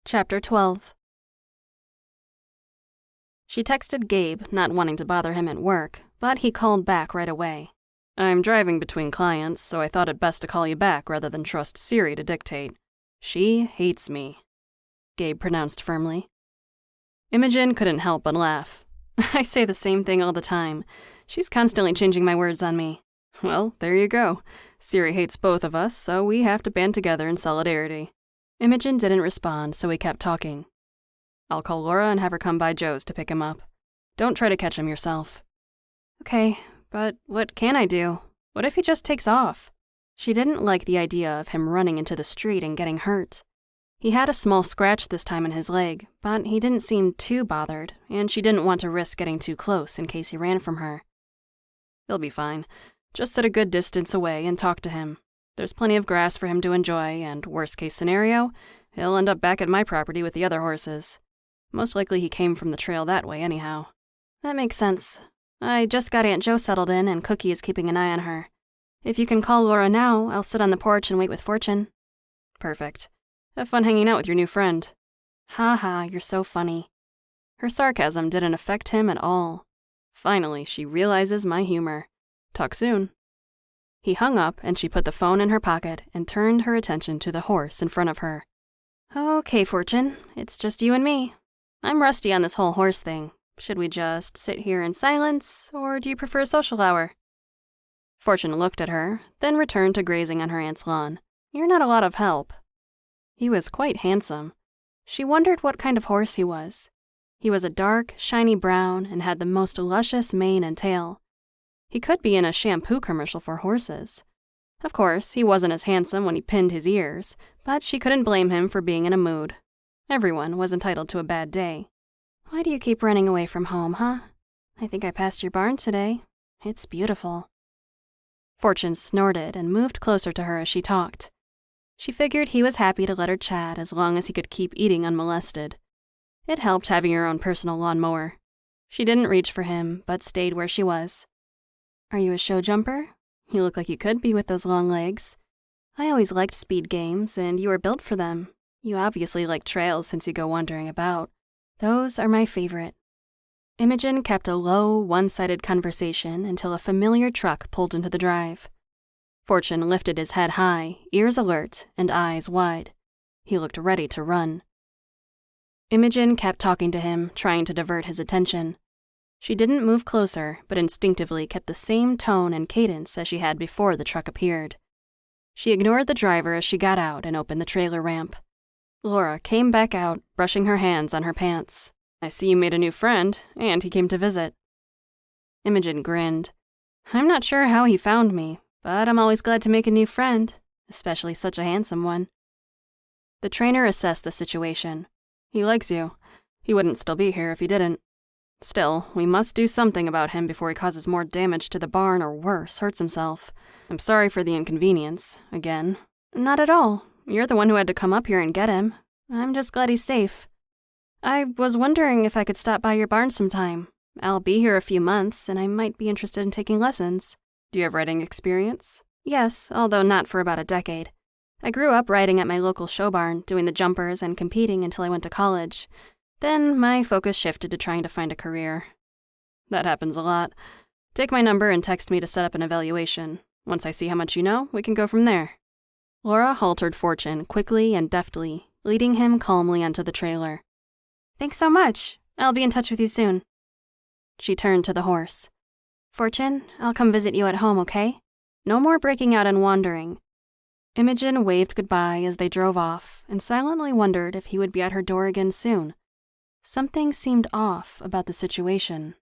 Chapter 12. She texted Gabe, not wanting to bother him at work, but he called back right away. "I'm driving between clients, so I thought it best to call you back rather than trust Siri to dictate. She hates me," Gabe pronounced firmly. Imogen couldn't help but laugh. "I say the same thing all the time. She's constantly changing my words on me." "Well, there you go. Siri hates both of us, so we have to band together in solidarity." Imogen didn't respond, so he kept talking. "I'll call Laura and have her come by Joe's to pick him up. Don't try to catch him yourself." "Okay, but what can I do? What if he just takes off?" She didn't like the idea of him running into the street and getting hurt. He had a small scratch this time in his leg, but he didn't seem too bothered, and she didn't want to risk getting too close in case he ran from her. "He'll be fine. Just sit a good distance away and talk to him. There's plenty of grass for him to enjoy, and worst case scenario, he'll end up back at my property with the other horses. Most likely he came from the trail that way anyhow." "That makes sense. I just got Aunt Jo settled in, and Cookie is keeping an eye on her. If you can call Laura now, I'll sit on the porch and wait with Fortune." "Perfect. Have fun hanging out with your new friend." "Ha ha, you're so funny." Her sarcasm didn't affect him at all. Finally, she realizes my humor. Talk soon. He hung up, and she put the phone in her pocket and turned her attention to the horse in front of her. "Okay, Fortune, it's just you and me. I'm rusty on this whole horse thing. Should we just sit here in silence, or do you prefer a social hour?" Fortune looked at her, then returned to grazing on her aunt's lawn. "You're not a lot of help." He was quite handsome. She wondered what kind of horse he was. He was a dark, shiny brown and had the most luscious mane and tail. He could be in a shampoo commercial for horses. Of course, he wasn't as handsome when he pinned his ears, but she couldn't blame him for being in a mood. Everyone was entitled to a bad day. "Why do you keep running away from home, huh? I think I passed your barn today. It's beautiful." Fortune snorted and moved closer to her as she talked. She figured he was happy to let her chat as long as he could keep eating unmolested. It helped having her own personal lawnmower. She didn't reach for him, but stayed where she was. "Are you a show jumper? You look like you could be with those long legs. I always liked speed games, and you were built for them. You obviously like trails since you go wandering about. Those are my favorite." Imogen kept a low, one-sided conversation until a familiar truck pulled into the drive. Fortune lifted his head high, ears alert, and eyes wide. He looked ready to run. Imogen kept talking to him, trying to divert his attention. She didn't move closer, but instinctively kept the same tone and cadence as she had before the truck appeared. She ignored the driver as she got out and opened the trailer ramp. Laura came back out, brushing her hands on her pants. "I see you made a new friend, and he came to visit." Imogen grinned. "I'm not sure how he found me, but I'm always glad to make a new friend, especially such a handsome one." The trainer assessed the situation. "He likes you. He wouldn't still be here if he didn't. Still, we must do something about him before he causes more damage to the barn or worse, hurts himself. I'm sorry for the inconvenience, again." "Not at all. You're the one who had to come up here and get him. I'm just glad he's safe. I was wondering if I could stop by your barn sometime. I'll be here a few months, and I might be interested in taking lessons." "Do you have riding experience?" "Yes, although not for about a decade. I grew up riding at my local show barn, doing the jumpers and competing until I went to college. Then my focus shifted to trying to find a career." "That happens a lot. Take my number and text me to set up an evaluation. Once I see how much you know, we can go from there." Laura haltered Fortune quickly and deftly, leading him calmly onto the trailer. "Thanks so much. I'll be in touch with you soon." She turned to the horse. "Fortune, I'll come visit you at home, okay? No more breaking out and wandering." Imogen waved goodbye as they drove off and silently wondered if he would be at her door again soon. Something seemed off about the situation.